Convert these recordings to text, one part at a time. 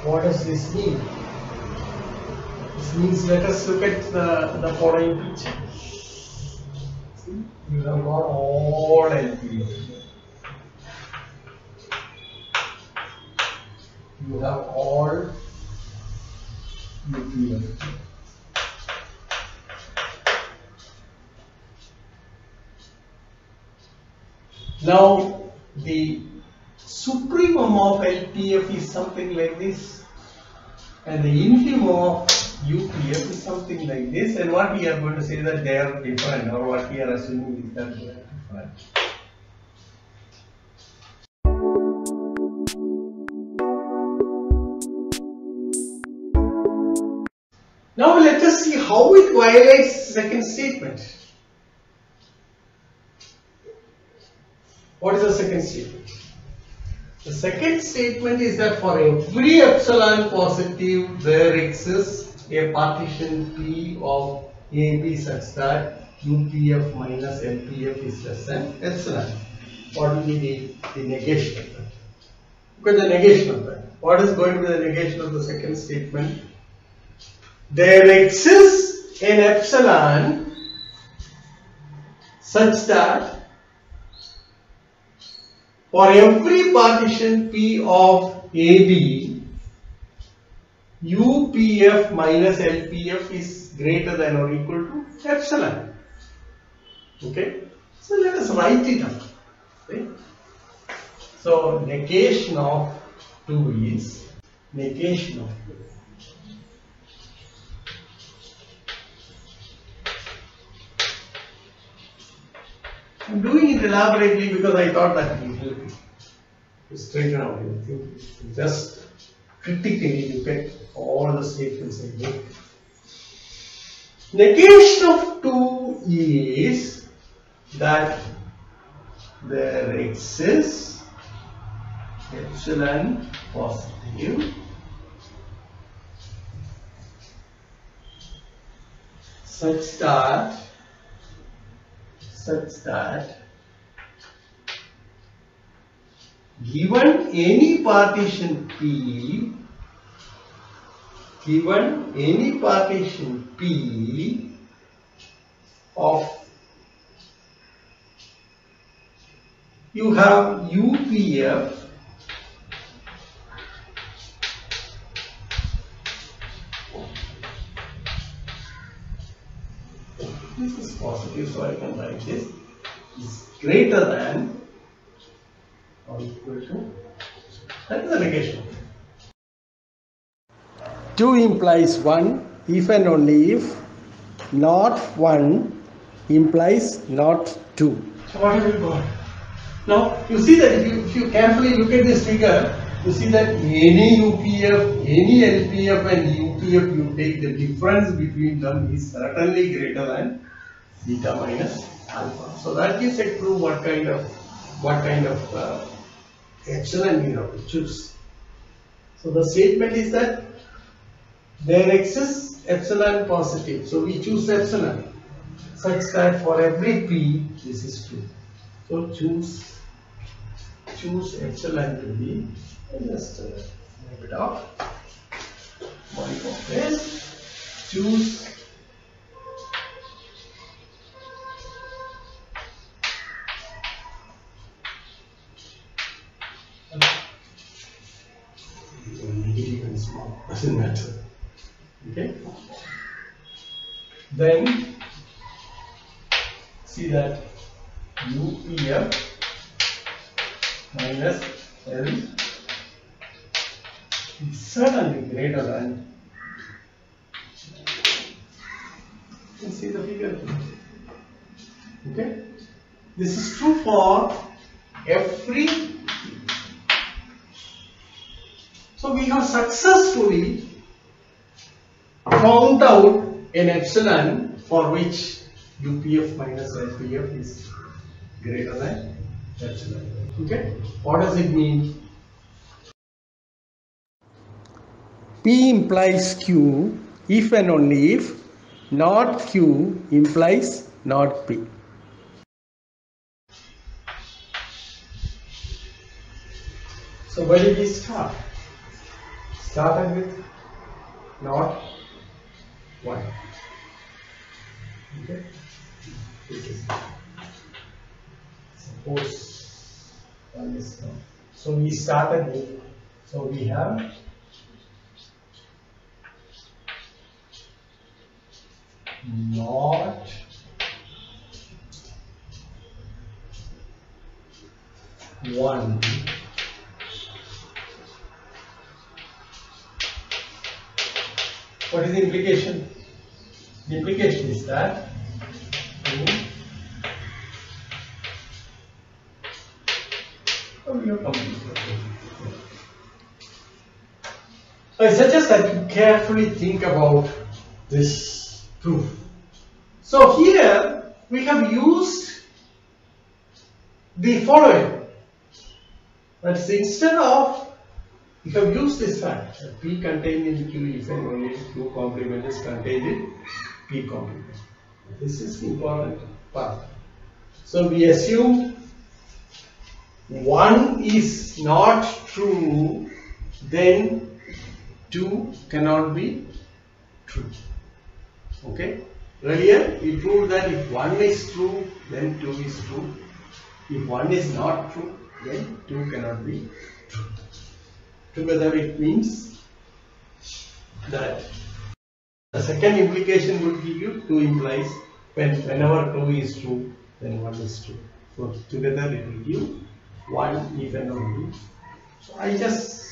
What does this mean? This means, let us look at the following picture. See, you have got all LPF. You have all UPF. Now, the supremum of LPF is something like this, and the infimum of UPF is something like this, and what we are going to say that they are different, or what we are assuming is that they are different. Now let us see how it violates the second statement. What is the second statement? The second statement is that for every epsilon positive there exists a partition P of AB such that UPF minus LPF is less than epsilon. What will be the negation of that? Look at the negation of that. What is going to be the negation of the second statement? There exists an epsilon such that for every partition P of AB, UPF minus LPF is greater than or equal to epsilon. Okay? So let us write it up. Okay? So negation of 2 is negation of 2. I am doing it elaborately because I thought that it will help you to straighten out everything. Just critically look at all the statements I make. Negation of 2 is that there exists epsilon positive such that given any partition P of, you have UPF this is positive, so I can write this is greater than or equal to, that is the negation. 2 implies 1 if and only if not 1 implies not 2. So what have we got? Now you see that if you carefully look at this figure, you see that any UPF, any LPF and UPF, you take the difference between them is certainly greater than beta minus alpha. So that gives a clue what kind of epsilon you have to choose. So the statement is that there exists epsilon positive. So we choose epsilon such that for every P this is true. So choose epsilon to be, just make it off. Body of this. Choose even small, doesn't matter. Okay. Then see that UPF minus L is certainly greater than. You can see the figure. Okay. This is true for every. So we have successfully found out an epsilon for which UPF minus LPF is greater than epsilon. Okay, what does it mean? P implies Q if and only if not Q implies not P. So where did we start? started with not 1. Okay, this is suppose 1 is not. So we started with, so we have not 1. What is the implication? The implication is that I suggest that you carefully think about this proof. So here we have used the following. That is, instead of, we have used this fact that P contained in Q if and only if Q complement is contained in P complement. This is the important part. So we assume 1 is not true, then 2 cannot be true. Okay? Earlier we proved that if 1 is true, then 2 is true. If 1 is not true, then 2 cannot be true. Together it means that the second implication would give you 2 implies whenever 2 is true, then 1 is true. So together it will give 1 if and only. So I just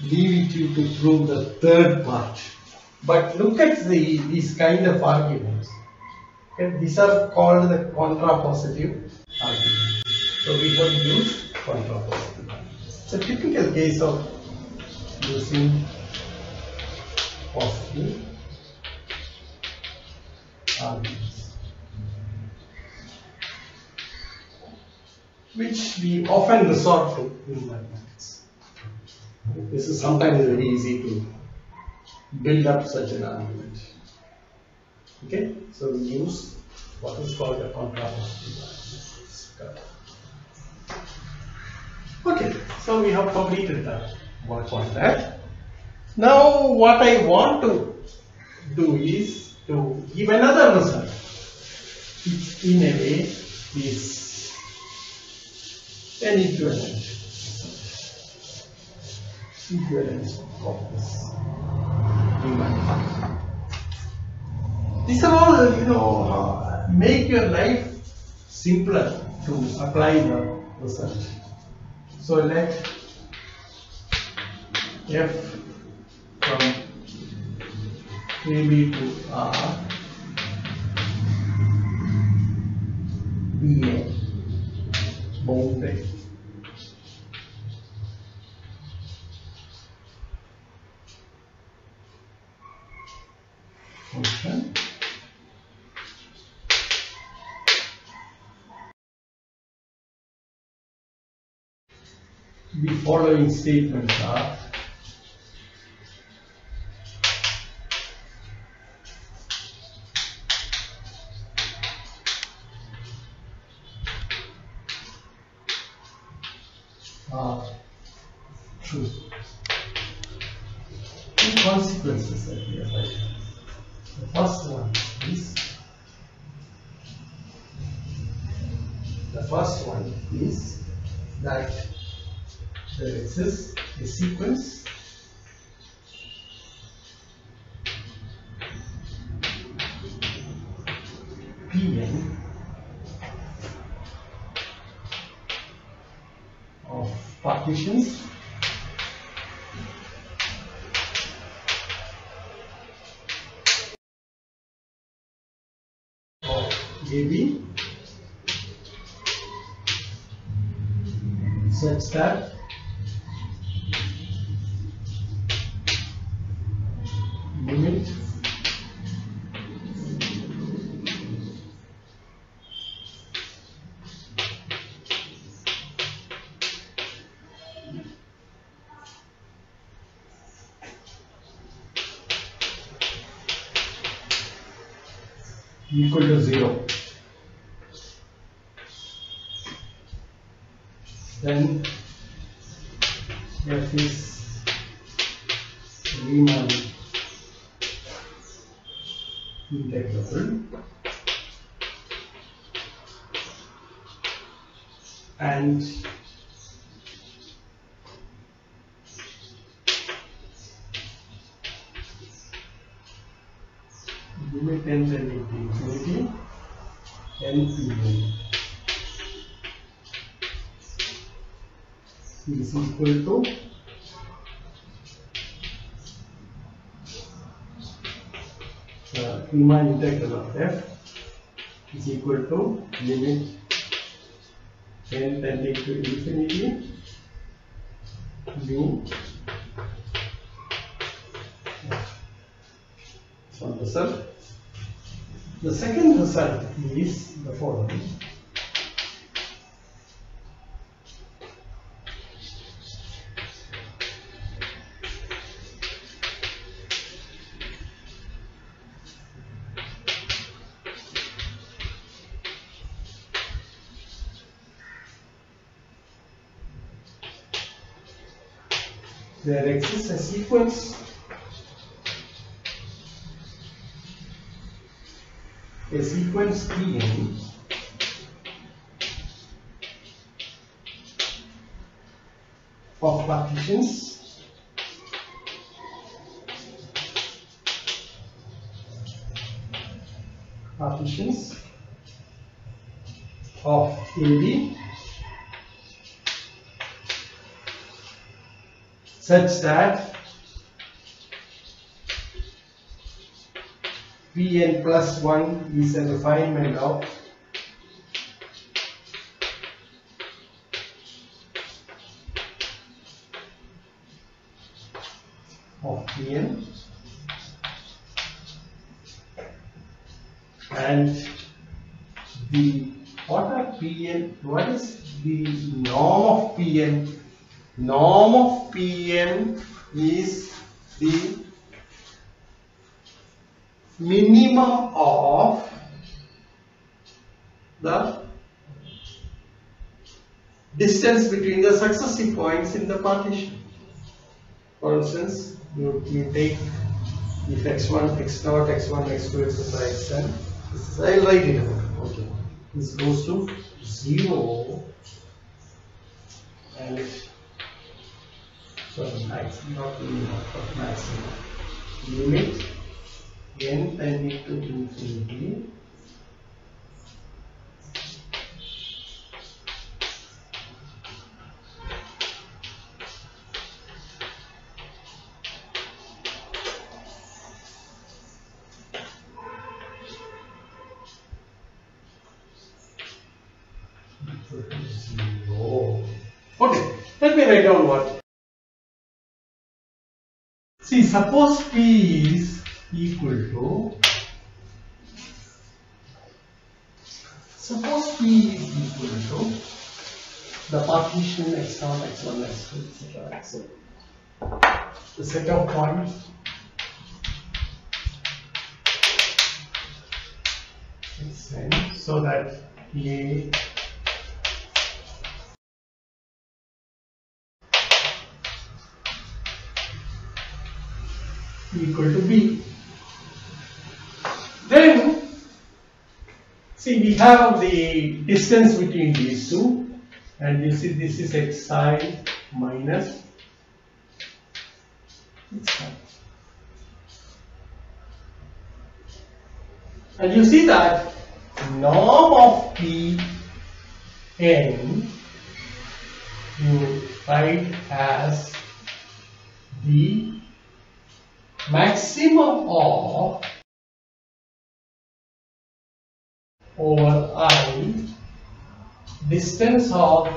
leave it to you to prove the third part. But look at these kind of arguments. Okay, these are called the contrapositive arguments. So we have used contrapositive arguments. It's a typical case of using positive arguments, which we often resort to in mathematics. This is sometimes very easy to build up such an argument. Okay, so we use what is called a contrapositive argument. Okay, so we have completed that work on that. Now what I want to do is to give another result, which in a way is an equivalent of this Riemann. These are all, make your life simpler to apply the result. So let f from AB to R be a bounded function the following statements are true. Two consequences that we have written. The first one is that there exists a sequence Pn of partitions of AB such that limit equal to 0, then f is Riemann integral, and limit n tending to infinity npn is equal to Riemann integral of f is equal to limit n tending to infinity mu. That's one result. The second result is the following. There exists a sequence Tn of partitions of AB such that Pn plus 1 is a refinement of Pn, and what is the norm of Pn? Norm of Pn is the minimum of the distance between the successive points in the partition. For instance, you take if x1, x0, x1, x2, etc. xn, I'll write it out. Okay. This goes to 0 and maximum, not minimum, but maximum. Limit n tending to infinity zero. Okay, let me write down what. See, suppose P is equal to the partition x0, x1, x2, etc. The set of points xn, so that A equal to B. Then, see, we have the distance between these two, and you see this is xi minus xi. And you see that norm of P n you write as the maximum of over I distance of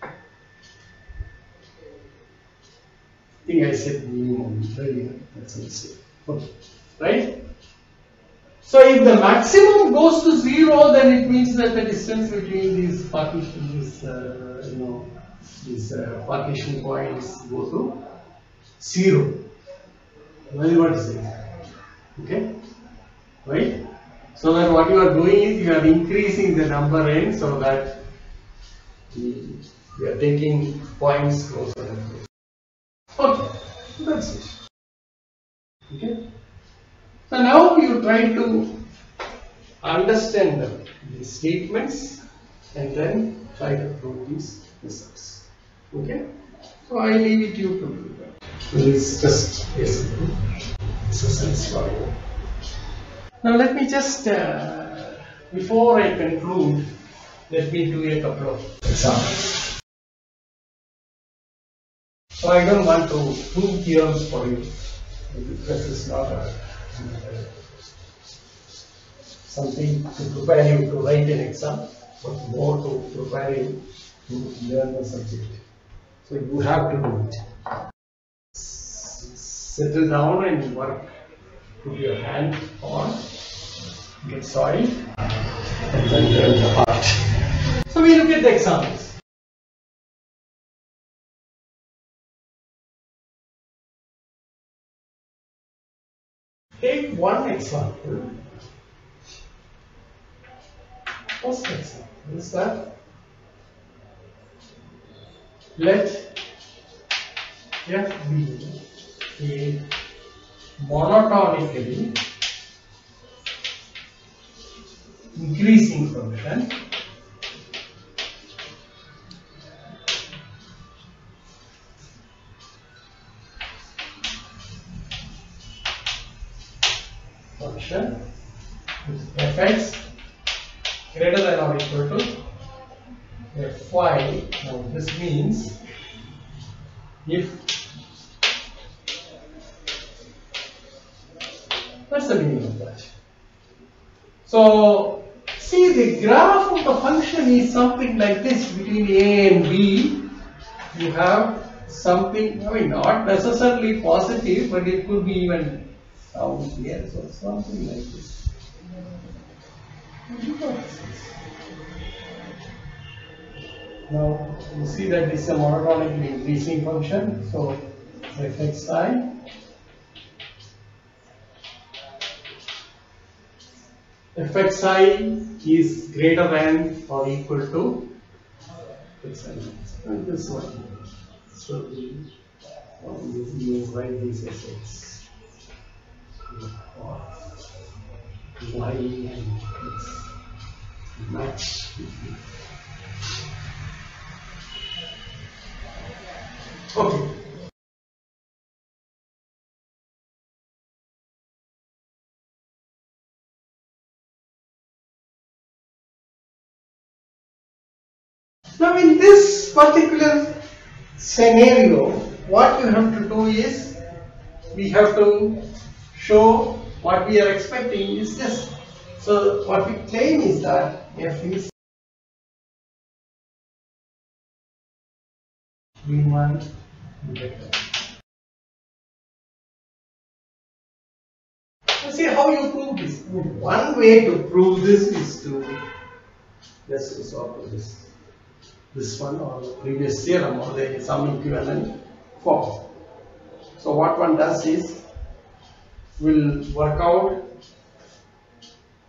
I think I said minimum earlier, that's a mistake. Okay, right? So if the maximum goes to 0, then it means that the distance between these partitions, these partition points go to 0. What is it? Okay, right? So that what you are doing is you are increasing the number n so that We are taking points closer and closer. Okay, that's it. Okay. So now you try to understand the statements and then try to prove these results. Okay. So I leave it to you to do that. This is just basically exercise for you. Now let me just, before I conclude, let me do a couple of examples. So I don't want to prove theorems for you, because it's not something to prepare you to write an exam, but more to prepare you to learn the subject. So you have to do it. Settle down and work. Put your hand on, get soil, and then learn the art. So we look at the examples. Take one example. First example is that let F be a monotonically increasing function with fx greater than or equal to fy. Now this means if, what's the meaning of that? So see, the graph of the function is something like this. Between a and b you have something, I mean not necessarily positive, but it could be even down here, so something like this. Now you see that this is a monotonically increasing function, so fxi is greater than or equal to and this one. So you write these as x or y and x match. Okay. Now in this particular scenario, what you have to do is, we have to show what we are expecting is this. So what we claim is that f is Riemann vector. See how you prove this. One way to prove this is to just resort to this one or the previous theorem or some equivalent form. So what one does is, will work out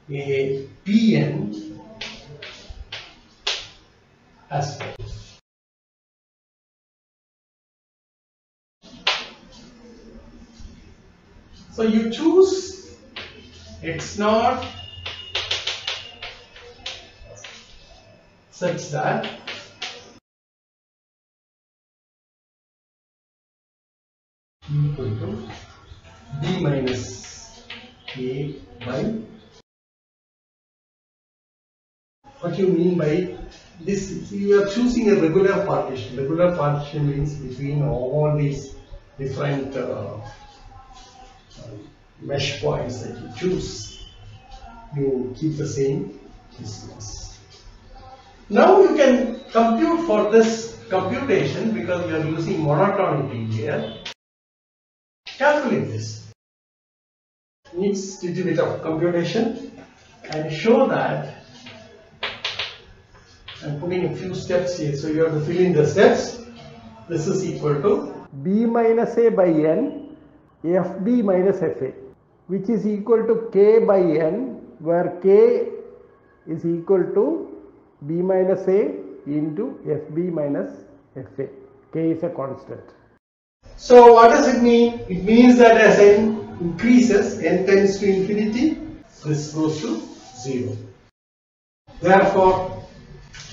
a Pn as follows. So you choose x0 such that equal to b minus a by, what you mean by this? You are choosing a regular partition. Regular partition means between all these different mesh points that you choose, you keep the same distance. Now you can compute for this computation, because we are using monotonity here. Calculate this. Needs a little bit of computation, and show that I'm putting a few steps here, so you have to fill in the steps. This is equal to b minus a by n fb minus fa, which is equal to k by n, where k is equal to b minus a into FB minus FA. K is a constant. So what does it mean? It means that as n increases, n tends to infinity, this goes to 0. Therefore,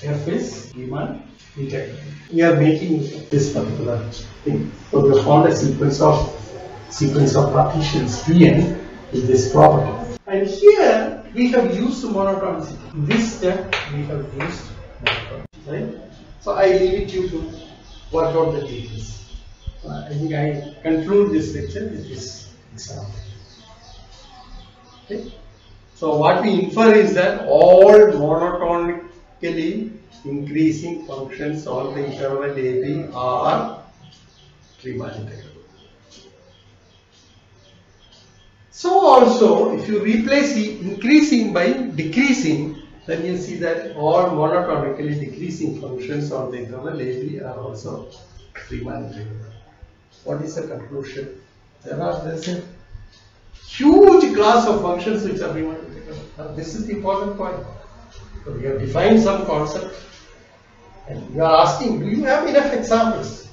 f is Riemann integral. We are making this particular thing. So we found a sequence of partitions Pn with this property. And here we have used monotonicity. In this step we have used monotonicity. Right? So I leave it to you to work out the details. I think I conclude this lecture with this example. Okay? So what we infer is that all monotonically increasing functions on the interval AB are Riemann integral. So also, if you replace the increasing by decreasing, then you see that all monotonically decreasing functions on the interval AB are also Riemann integral. What is the conclusion? There is a huge class of functions which are Riemann integral. This is the important point. So we have defined some concept and you are asking, do you have enough examples?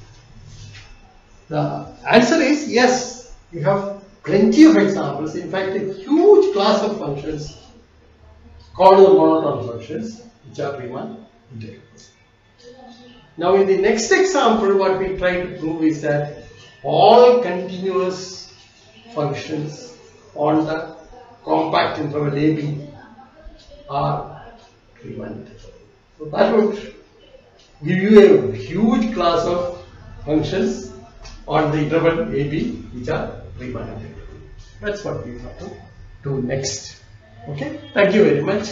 The answer is yes, you have plenty of examples. In fact, a huge class of functions called the monotone functions which are Riemann integral. Now in the next example, what we try to prove is that all continuous functions on the compact interval AB are Riemann integral. So that would give you a huge class of functions on the interval AB which are Riemann integral. That's what we have to do next. Okay, thank you very much.